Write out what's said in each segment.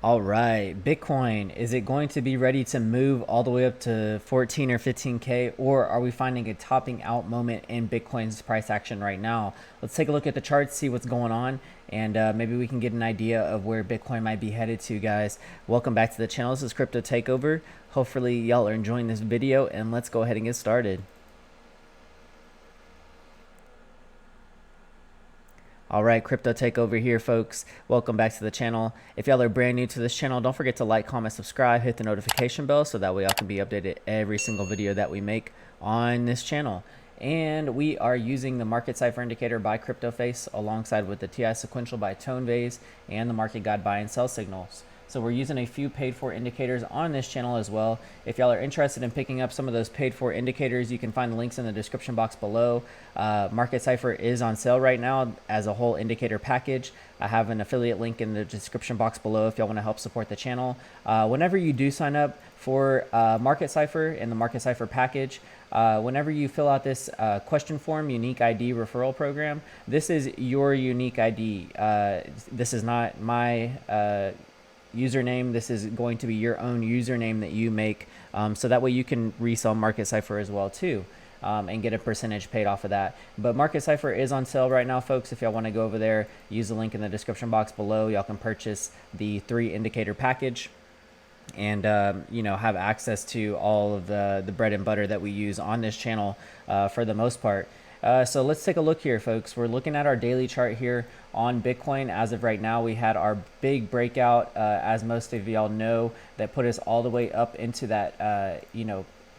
All right, Bitcoin, is it going to be ready to move all the way up to 14 or 15K, or are we finding a topping out moment in Bitcoin's price action right now? Let's take a look at the charts, see what's going on, and maybe we can get an idea of where Bitcoin might be headed to, guys. Welcome back to the channel. This is Crypto Takeover. Hopefully, y'all are enjoying this video, and let's go ahead and get started. All right, Crypto Takeover here, folks. Welcome back to the channel. If y'all are brand new to this channel, don't forget to like, comment, subscribe, hit the notification bell so that way y'all can be updated every single video that we make on this channel. And we are using the market cipher indicator by CryptoFace alongside with the TI sequential by ToneVase and the market guide buy and sell signals. So we're using a few paid for indicators on this channel as well. If y'all are interested in picking up some of those paid for indicators, you can find the links in the description box below. Market Cipher is on sale right now as a whole indicator package. I have an affiliate link in the description box below if y'all want to help support the channel. Whenever you do sign up for Market Cipher and the Market Cipher package, whenever you fill out this question form, unique ID referral program, this is your unique ID. This is not my username. This is going to be your own username that you make, so that way you can resell Market Cipher as well too, and get a percentage paid off of that. But Market Cipher is on sale right now, folks. If y'all want to go over there, use the link in the description box below. Y'all can purchase the 3 indicator package and have access to all of the bread and butter that we use on this channel for the most part. So let's take a look here, folks. We're looking at our daily chart here on Bitcoin. As of right now, we had our big breakout, as most of y'all know, that put us all the way up into that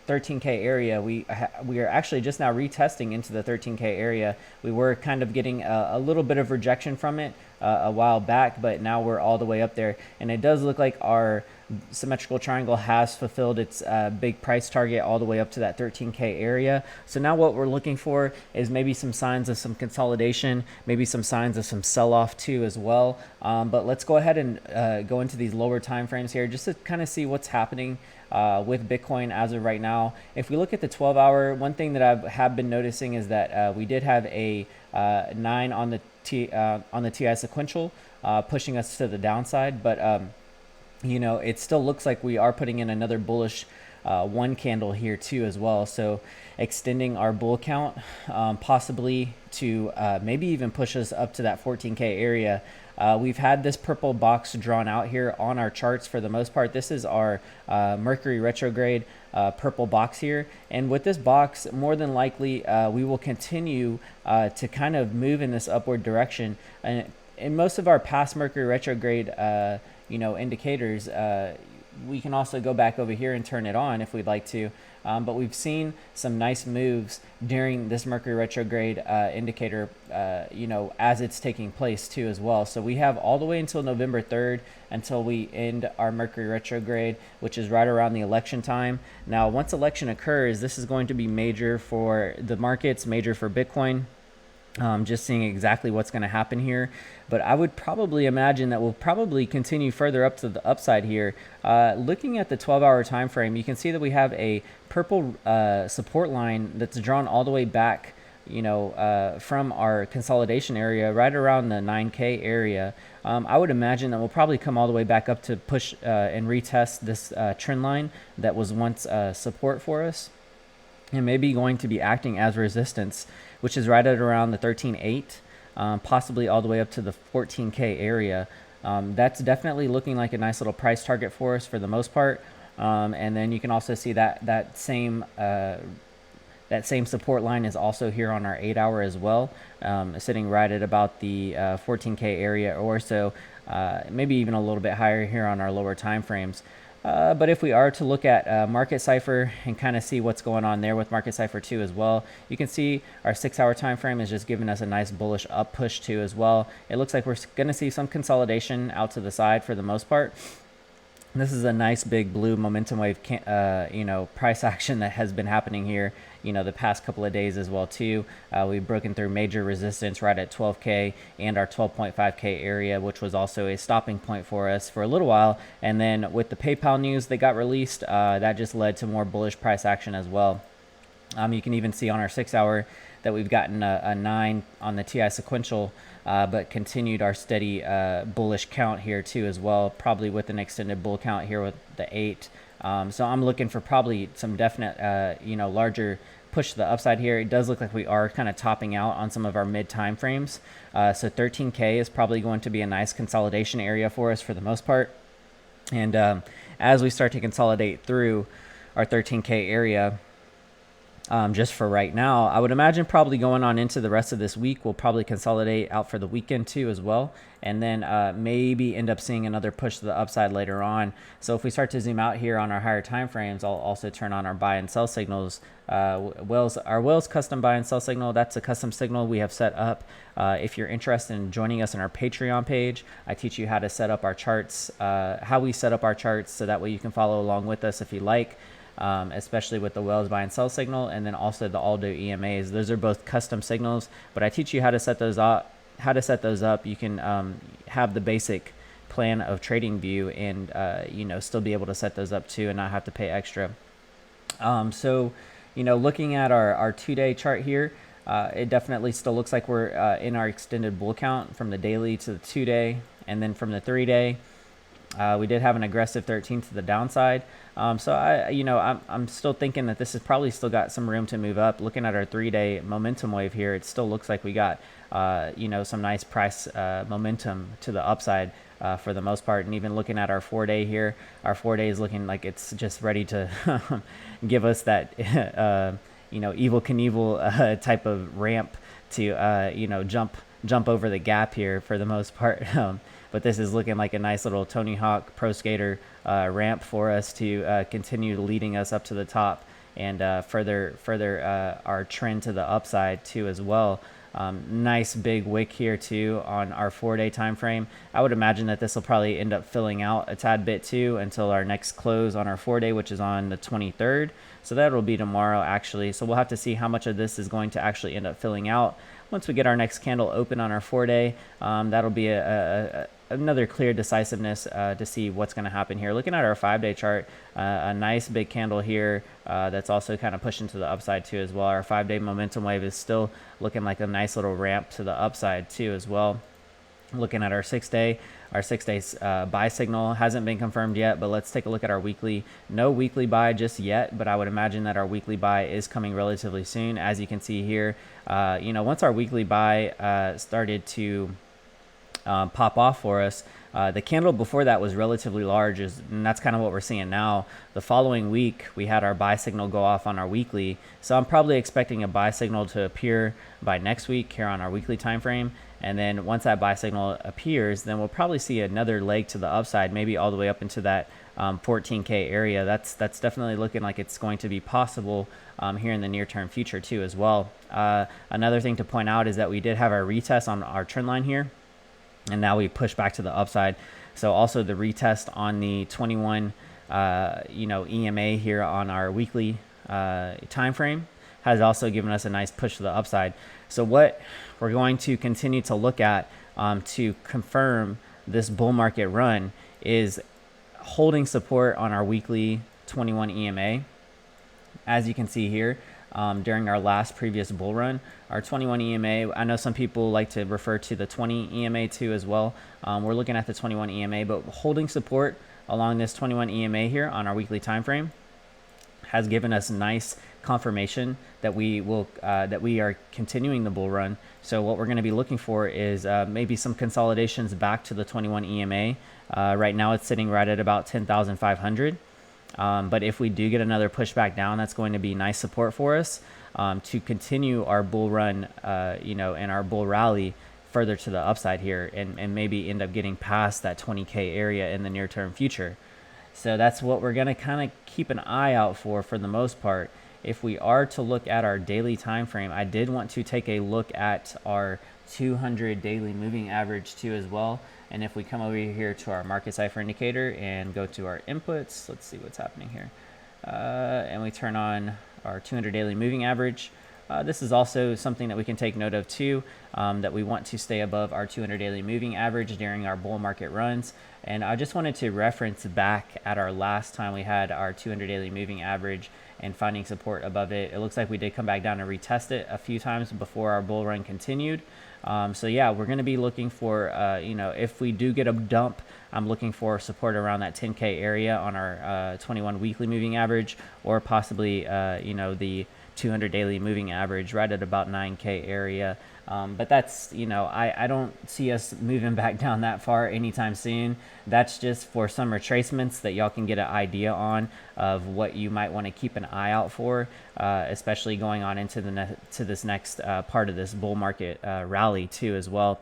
13K area. We are actually just now retesting into the 13K area. We were kind of getting a little bit of rejection from it a while back, but now we're all the way up there, and it does look like our symmetrical triangle has fulfilled its big price target all the way up to that 13K area. So now what we're looking for is maybe some signs of some consolidation, maybe some signs of some sell-off too as well. But let's go ahead and go into these lower time frames here just to kind of see what's happening with Bitcoin as of right now. If we look at the 12-hour, one thing that I have been noticing is that we did have a 9 on the TI sequential, pushing us to the downside, but it still looks like we are putting in another bullish 1 candle here too as well. So extending our bull count, possibly to maybe even push us up to that 14K area. We've had this purple box drawn out here on our charts for the most part. This is our Mercury retrograde purple box here. And with this box, more than likely, we will continue to kind of move in this upward direction. And in most of our past Mercury retrograde indicators, we can also go back over here and turn it on if we'd like to. But we've seen some nice moves during this Mercury retrograde indicator, as it's taking place too as well. So we have all the way until November 3rd until we end our Mercury retrograde, which is right around the election time. Now, once election occurs, this is going to be major for the markets, major for Bitcoin. Just seeing exactly what's going to happen here. But I would probably imagine that we'll probably continue further up to the upside here. Looking at the 12-hour time frame, you can see that we have a purple support line that's drawn all the way back, from our consolidation area right around the 9K area. I would imagine that we'll probably come all the way back up to push and retest this trend line that was once support for us, and maybe going to be acting as resistance, which is right at around the 13.8, possibly all the way up to the 14K area. That's definitely looking like a nice little price target for us for the most part. And then you can also see that same support line is also here on our 8-hour as well, sitting right at about the 14K area or so, maybe even a little bit higher here on our lower time frames. But if we are to look at Market Cipher and kind of see what's going on there with Market Cipher too as well, you can see our 6-hour time frame is just giving us a nice bullish up push too as well. It looks like we're going to see some consolidation out to the side for the most part. This is a nice big blue momentum wave, price action that has been happening here, the past couple of days as well too. We've broken through major resistance right at 12K and our 12.5K area, which was also a stopping point for us for a little while. And then with the PayPal news that got released, that just led to more bullish price action as well. You can even see on our 6-hour that we've gotten a 9 on the TI sequential, but continued our steady bullish count here too as well, probably with an extended bull count here with the 8. So I'm looking for probably some definite, larger push to the upside here. It does look like we are kind of topping out on some of our mid time frames. So 13K is probably going to be a nice consolidation area for us for the most part. And as we start to consolidate through our 13K area, just for right now, I would imagine probably going on into the rest of this week, we'll probably consolidate out for the weekend too as well, and then maybe end up seeing another push to the upside later on. So if we start to zoom out here on our higher time frames, I'll also turn on our buy and sell signals. Our Wells custom buy and sell signal, that's a custom signal we have set up. If you're interested in joining us on our Patreon page, I teach you how to set up our charts, how we set up our charts, so that way you can follow along with us if you like. Especially with the Wells buy and sell signal, and then also the Aldo EMAs. Those are both custom signals, but I teach you how to set those up. You can have the basic plan of trading view, and still be able to set those up too, and not have to pay extra. So looking at our 2-day chart here, it definitely still looks like we're in our extended bull count from the daily to the 2-day, and then from the 3-day. We did have an aggressive 13 to the downside. So I'm still thinking that this has probably still got some room to move up. Looking at our 3-day momentum wave here, it still looks like we got, some nice price momentum to the upside for the most part. And even looking at our 4-day here, our 4-day is looking like it's just ready to give us that, Evel Knievel type of ramp to, jump over the gap here for the most part. But this is looking like a nice little Tony Hawk Pro Skater ramp for us to continue leading us up to the top, and further our trend to the upside too as well. Nice big wick here too on our 4-day time frame. I would imagine that this will probably end up filling out a tad bit too until our next close on our 4-day, which is on the 23rd. So that will be tomorrow actually. So we'll have to see how much of this is going to actually end up filling out. Once we get our next candle open on our 4-day, that'll be another clear decisiveness to see what's going to happen here. Looking at our 5-day chart, a nice big candle here that's also kind of pushing to the upside too as well. Our 5-day momentum wave is still looking like a nice little ramp to the upside too as well. Looking at our 6-day, buy signal hasn't been confirmed yet, but let's take a look at our weekly. No weekly buy just yet, but I would imagine that our weekly buy is coming relatively soon. As you can see here, once our weekly buy started to pop off for us, the candle before that was relatively large, and that's kind of what we're seeing now. The following week, we had our buy signal go off on our weekly, so I'm probably expecting a buy signal to appear by next week here on our weekly time frame. And then once that buy signal appears, then we'll probably see another leg to the upside, maybe all the way up into that 14K area. That's definitely looking like it's going to be possible here in the near term future too as well. Another thing to point out is that we did have our retest on our trend line here, and now we push back to the upside. So also the retest on the 21 EMA here on our weekly time frame has also given us a nice push to the upside. So what we're going to continue to look at to confirm this bull market run is holding support on our weekly 21 EMA. As you can see here, during our last previous bull run, our 21 EMA, I know some people like to refer to the 20 EMA too as well. We're looking at the 21 EMA, but holding support along this 21 EMA here on our weekly time frame has given us nice confirmation that we are continuing the bull run. So what we're going to be looking for is maybe some consolidations back to the 21 EMA. Right now it's sitting right at about 10,500. But if we do get another push back down, that's going to be nice support for us to continue our bull run, and our bull rally further to the upside here, and maybe end up getting past that 20K area in the near term future. So that's what we're going to kind of keep an eye out for the most part. If we are to look at our daily time frame, I did want to take a look at our 200 daily moving average too as well. And if we come over here to our market cipher indicator and go to our inputs, let's see what's happening here. And we turn on our 200 daily moving average. This is also something that we can take note of too, that we want to stay above our 200 daily moving average during our bull market runs. And I just wanted to reference back at our last time we had our 200 daily moving average and finding support above it. It looks like we did come back down and retest it a few times before our bull run continued. So yeah, we're going to be looking for, if we do get a dump, I'm looking for support around that 10K area on our 21 weekly moving average, or possibly, the 200 daily moving average right at about 9K area. But that's, I don't see us moving back down that far anytime soon. That's just for some retracements that y'all can get an idea on of what you might want to keep an eye out for, especially going on into this next part of this bull market rally too as well.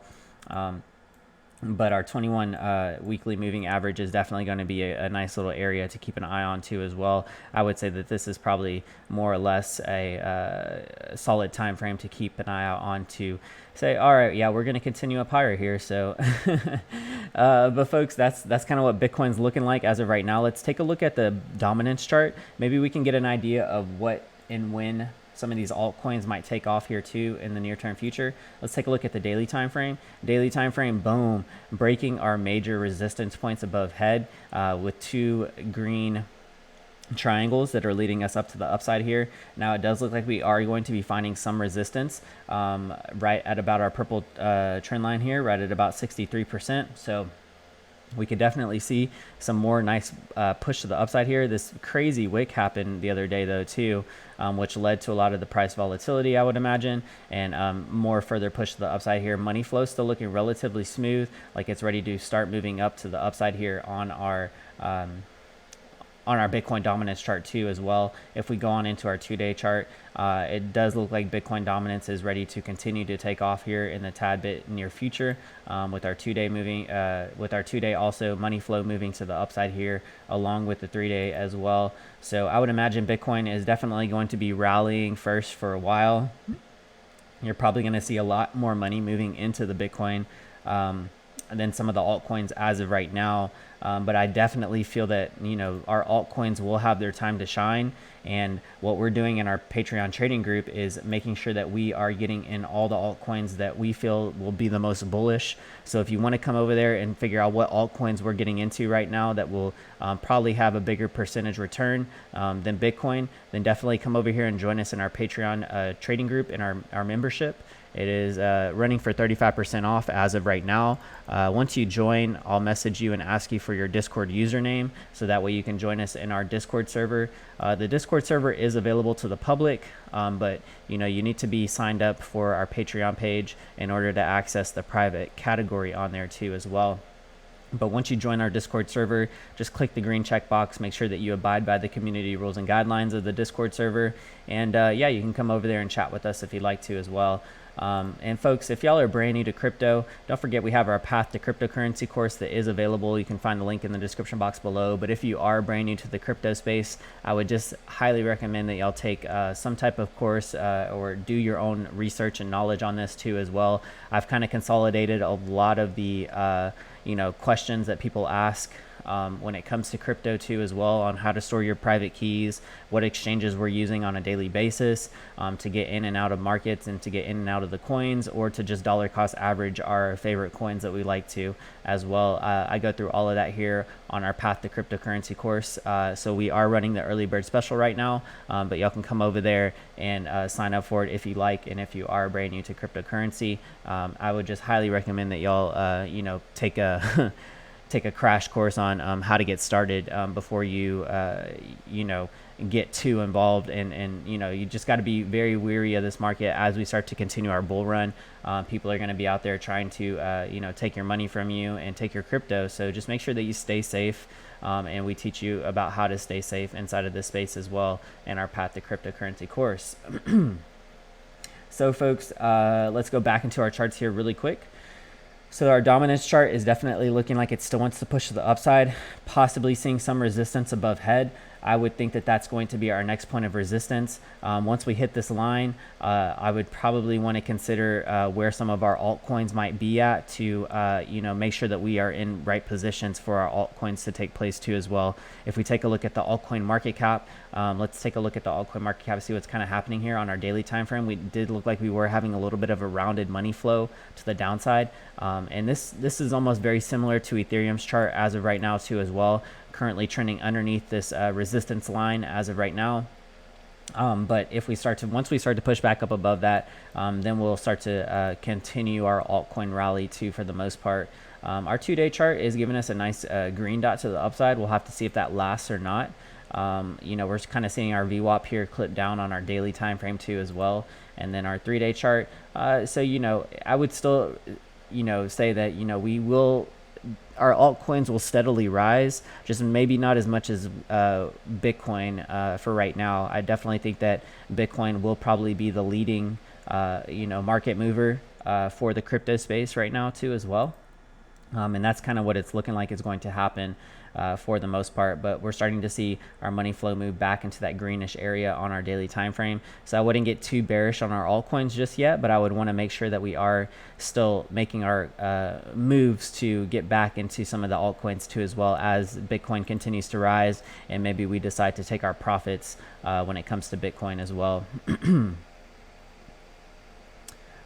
But our 21 weekly moving average is definitely going to be a nice little area to keep an eye on too as well. I would say that this is probably more or less a solid time frame to keep an eye out on, to say, all right, yeah, we're going to continue up higher here. So, but folks, that's kind of what Bitcoin's looking like as of right now. Let's take a look at the dominance chart. Maybe we can get an idea of what and when some of these altcoins might take off here too in the near term future. Let's take a look at the daily time frame. Daily time frame, boom, breaking our major resistance points above head with two green triangles that are leading us up to the upside here. Now it does look like we are going to be finding some resistance right at about our purple trend line here, right at about 63%. So we could definitely see some more nice push to the upside here. This crazy wick happened the other day though too, which led to a lot of the price volatility, I would imagine, and more further push to the upside here. Money flow still looking relatively smooth, like it's ready to start moving up to the upside here on our Bitcoin dominance chart too as well. If we go on into our 2-day chart, it does look like Bitcoin dominance is ready to continue to take off here in the tad bit near future, with our 2-day moving, with our 2-day also money flow moving to the upside here along with the 3-day as well. So I would imagine Bitcoin is definitely going to be rallying first for a while. You're probably going to see a lot more money moving into the Bitcoin than some of the altcoins as of right now. But I definitely feel that, our altcoins will have their time to shine. And what we're doing in our Patreon trading group is making sure that we are getting in all the altcoins that we feel will be the most bullish. So if you want to come over there and figure out what altcoins we're getting into right now that will probably have a bigger percentage return than Bitcoin, then definitely come over here and join us in our Patreon trading group in our membership. It is running for 35% off as of right now. Once you join, I'll message you and ask you for your Discord username, so that way you can join us in our Discord server. The Discord server is available to the public, but you need to be signed up for our Patreon page in order to access the private category on there too as well. But once you join our Discord server, just click the green checkbox, make sure that you abide by the community rules and guidelines of the Discord server. And yeah, you can come over there and chat with us if you'd like to as well. And folks, if y'all are brand new to crypto, don't forget we have our Path to Cryptocurrency course that is available. You can find the link in the description box below. But if you are brand new to the crypto space, I would just highly recommend that y'all take some type of course or do your own research and knowledge on this too as well. I've kind of consolidated a lot of the questions that people ask when it comes to crypto too as well, on how to store your private keys, what exchanges we're using on a daily basis to get in and out of markets and to get in and out of the coins, or to just dollar cost average our favorite coins that we like to as well. I go through all of that here on our Path to Cryptocurrency course. So we are running the early bird special right now, but y'all can come over there and sign up for it if you like. And if you are brand new to cryptocurrency, I would just highly recommend that y'all take a take a crash course on how to get started before you get too involved, and you just got to be very wary of this market as we start to continue our bull run. People are going to be out there trying to take your money from you and take your crypto, so just make sure that you stay safe, and we teach you about how to stay safe inside of this space as well in our Path to Cryptocurrency course. So folks, let's go back into our charts here really quick. So our dominance chart is definitely looking like it still wants to push to the upside, possibly seeing some resistance above head. I would think that that's going to be our next point of resistance. Once we hit this line, I would probably want to consider where some of our altcoins might be at to make sure that we are in right positions for our altcoins to take place too as well. If we take a look at the altcoin market cap, let's take a look at the altcoin market cap, see what's kind of happening here on our daily time frame. We did look like we were having a little bit of a rounded money flow to the downside, and this is almost very similar to Ethereum's chart as of right now too as well, currently trending underneath this resistance line as of right now. But if we once we start to push back up above that, then we'll start to continue our altcoin rally too for the most part. Our 2-day chart is giving us a nice green dot to the upside. We'll have to see if that lasts or not. We're kind of seeing our VWAP here clip down on our daily time frame too as well, and then our 3-day chart. So I would still say that our altcoins will steadily rise, just maybe not as much as Bitcoin for right now. I definitely think that Bitcoin will probably be the leading market mover for the crypto space right now too as well. And that's kind of what it's looking like is going to happen for the most part. But we're starting to see our money flow move back into that greenish area on our daily time frame. So I wouldn't get too bearish on our altcoins just yet, but I would want to make sure that we are still making our moves to get back into some of the altcoins too, as well as Bitcoin continues to rise, and maybe we decide to take our profits when it comes to Bitcoin as well.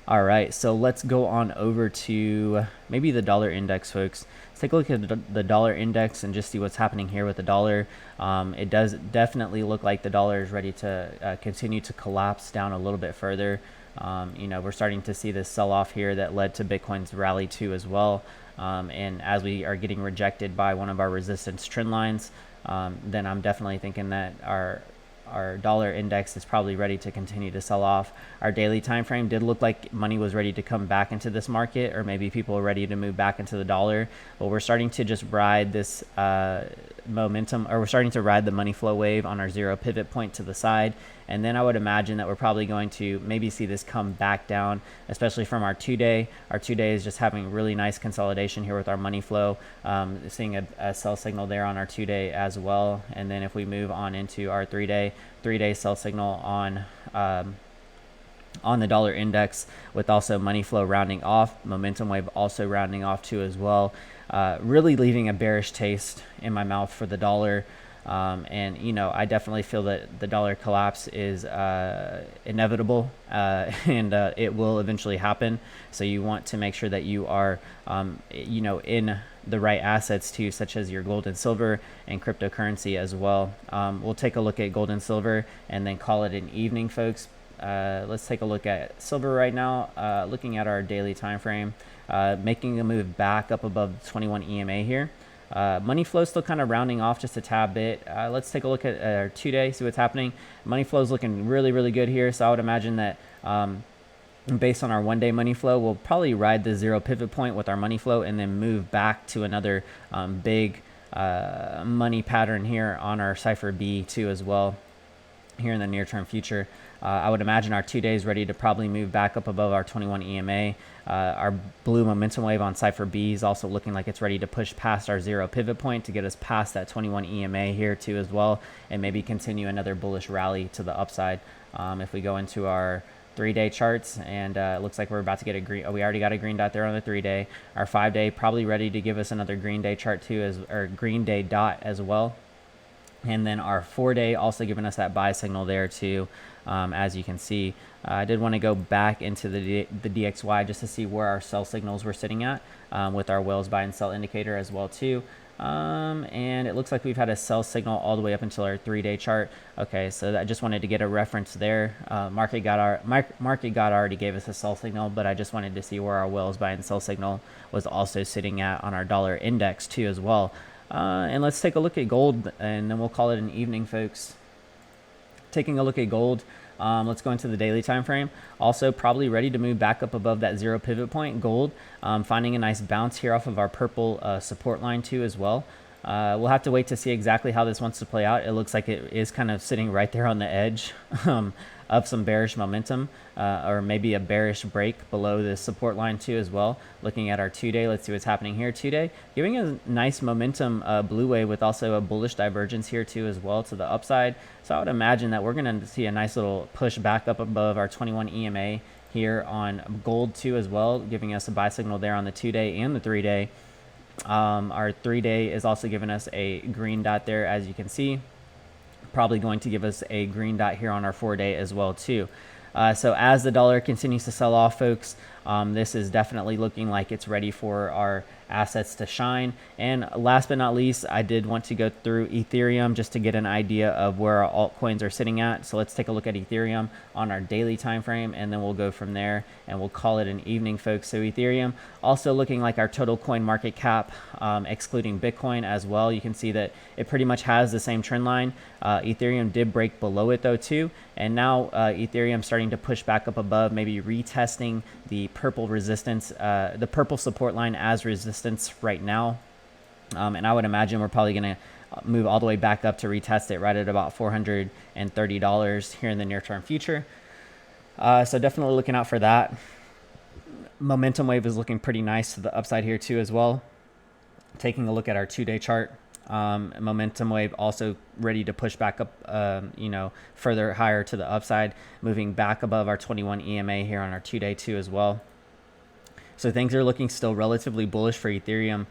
All right, so let's go on over to maybe the dollar index, folks. Let's take a look at the dollar index and just see what's happening here with the dollar. It does definitely look like the dollar is ready to continue to collapse down a little bit further. We're starting to see this sell-off here that led to Bitcoin's rally too as well. And as we are getting rejected by one of our resistance trend lines, then I'm definitely thinking that our dollar index is probably ready to continue to sell off. Our daily time frame did look like money was ready to come back into this market, or maybe people are ready to move back into the dollar, but we're starting to just ride this momentum, or we're starting to ride the money flow wave on our zero pivot point to the side. And then I would imagine that we're probably going to maybe see this come back down, especially from our 2-day. Our 2-day is just having really nice consolidation here with our money flow, seeing a sell signal there on our 2-day as well. And then if we move on into our 3-day sell signal on the dollar index, with also money flow rounding off, momentum wave also rounding off too as well, really leaving a bearish taste in my mouth for the dollar. I definitely feel that the dollar collapse is inevitable, and it will eventually happen. So you want to make sure that you are, in the right assets too, such as your gold and silver and cryptocurrency as well. We'll take a look at gold and silver and then call it an evening, folks. Let's take a look at silver right now. Looking at our daily time frame, making a move back up above 21 EMA here. Money flow still kind of rounding off just a tad bit. Let's take a look at our 2-day, see what's happening. Money flow is looking really, really good here. So I would imagine that based on our 1-day money flow, we'll probably ride the zero pivot point with our money flow and then move back to another big money pattern here on our Cipher B too as well here in the near term future. I would imagine our 2 days ready to probably move back up above our 21 EMA. Our blue momentum wave on Cipher B is also looking like it's ready to push past our zero pivot point to get us past that 21 EMA here too as well, and maybe continue another bullish rally to the upside. If we go into our 3-day charts, and it looks like we're about to get a green. Oh, we already got a green dot there on the 3-day. Our 5-day probably ready to give us another green day chart too, or green day dot as well. And then our 4-day also giving us that buy signal there too. As you can see, I did want to go back into the DXY just to see where our sell signals were sitting at with our whales buy and sell indicator as well too. And it looks like we've had a sell signal all the way up until our 3-day chart. Okay, so I just wanted to get a reference there. Market God already gave us a sell signal, but I just wanted to see where our whales buy and sell signal was also sitting at on our dollar index too as well. And let's take a look at gold, and then we'll call it an evening, folks. Taking a look at gold, let's go into the daily time frame. Also probably ready to move back up above that zero pivot point. Gold finding a nice bounce here off of our purple support line too as well. We'll have to wait to see exactly how this wants to play out. It looks like it is kind of sitting right there on the edge of some bearish momentum, or maybe a bearish break below the support line too as well. Looking at our 2-day, let's see what's happening here. 2-day giving a nice momentum blue wave with also a bullish divergence here too as well to the upside. So I would imagine that we're going to see a nice little push back up above our 21 EMA here on gold too as well, giving us a buy signal there on the 2-day and the 3-day. Our 3-day is also giving us a green dot there, as you can see. Probably going to give us a green dot here on our 4-day as well too. So as the dollar continues to sell off, folks, this is definitely looking like it's ready for our assets to shine. And last but not least, I did want to go through Ethereum just to get an idea of where our altcoins are sitting at. So let's take a look at Ethereum on our daily time frame, and then we'll go from there and we'll call it an evening, folks. So Ethereum also looking like our total coin market cap, excluding Bitcoin as well. You can see that it pretty much has the same trend line. Ethereum did break below it though too, and now Ethereum starting to push back up above, maybe retesting the purple resistance, the purple support line as resistance right now. And I would imagine we're probably going to move all the way back up to retest it right at about $430 here in the near term future. So definitely looking out for that. Momentum wave is looking pretty nice to the upside here too as well. Taking a look at our 2-day chart, momentum wave also ready to push back up, further higher to the upside, moving back above our 21 EMA here on our 2-day too as well. So things are looking still relatively bullish for Ethereum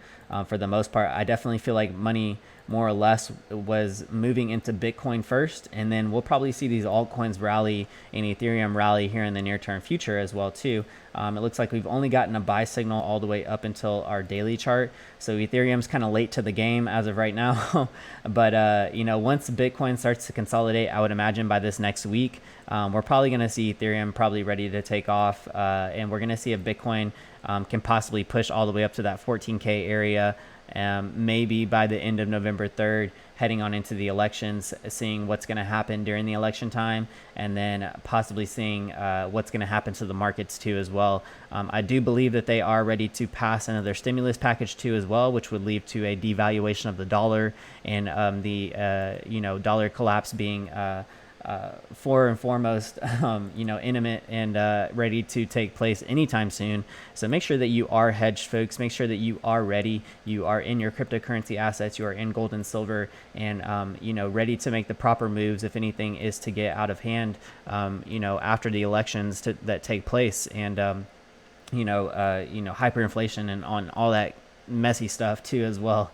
for the most part. I definitely feel like money more or less was moving into Bitcoin first, and then we'll probably see these altcoins rally and Ethereum rally here in the near term future as well too. It looks like we've only gotten a buy signal all the way up until our daily chart. So Ethereum's kind of late to the game as of right now. But, once Bitcoin starts to consolidate, I would imagine by this next week, we're probably going to see Ethereum probably ready to take off. And we're going to see if Bitcoin can possibly push all the way up to that 14K area. Maybe by the end of November 3rd, heading on into the elections, seeing what's going to happen during the election time, and then possibly seeing what's going to happen to the markets too as well. I do believe that they are ready to pass another stimulus package too as well, which would lead to a devaluation of the dollar and the dollar collapse being for and foremost, imminent and ready to take place anytime soon. So make sure that you are hedged, folks. Make sure that you are ready. You are in your cryptocurrency assets. You are in gold and silver, and ready to make the proper moves if anything is to get out of hand. After the elections that take place, and hyperinflation and on all that messy stuff too as well.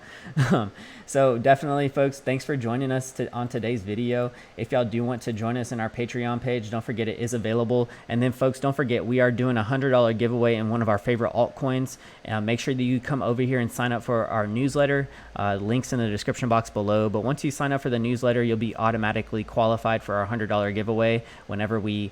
So definitely, folks, thanks for joining us on today's video. If y'all do want to join us in our Patreon page, don't forget it is available. And then, folks, don't forget we are doing a $100 giveaway in one of our favorite altcoins. Make sure that you come over here and sign up for our newsletter. Links in the description box below. But once you sign up for the newsletter, you'll be automatically qualified for our $100 giveaway whenever we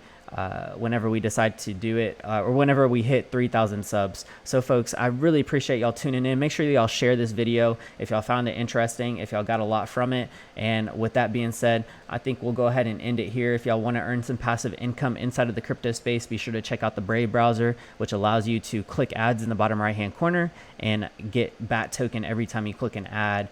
decide to do it, or whenever we hit 3,000 subs. So folks, I really appreciate y'all tuning in. Make sure y'all share this video if y'all found it interesting, if y'all got a lot from it. And with that being said, I think we'll go ahead and end it here. If y'all want to earn some passive income inside of the crypto space, be sure to check out the Brave browser, which allows you to click ads in the bottom right hand corner and get BAT token every time you click an ad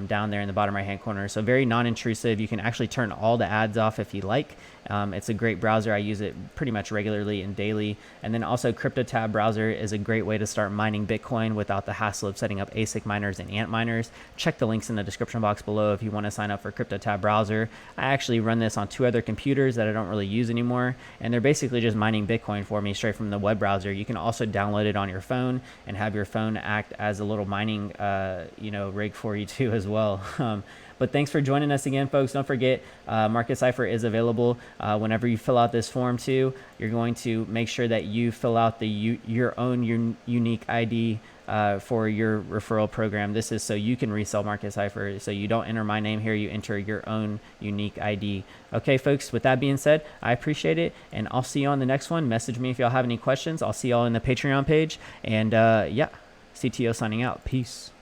down there in the bottom right hand corner. So very non-intrusive. You can actually turn all the ads off if you like. It's a great browser. I use it pretty much regularly and daily. And then also CryptoTab browser is a great way to start mining Bitcoin without the hassle of setting up ASIC miners and ant miners. Check the links in the description box below if you want to sign up for CryptoTab browser. I actually run this on 2 other computers that I don't really use anymore, and they're basically just mining Bitcoin for me straight from the web browser. You can also download it on your phone and have your phone act as a little mining rig for you too as well. But thanks for joining us again, folks. Don't forget, Market Cipher is available. Whenever you fill out this form too, you're going to make sure that you fill out your own unique ID for your referral program. This is so you can resell Market Cipher. So you don't enter my name here, you enter your own unique ID. Okay, folks, with that being said, I appreciate it, and I'll see you on the next one. Message me if y'all have any questions. I'll see y'all in the Patreon page. And CTO signing out. Peace.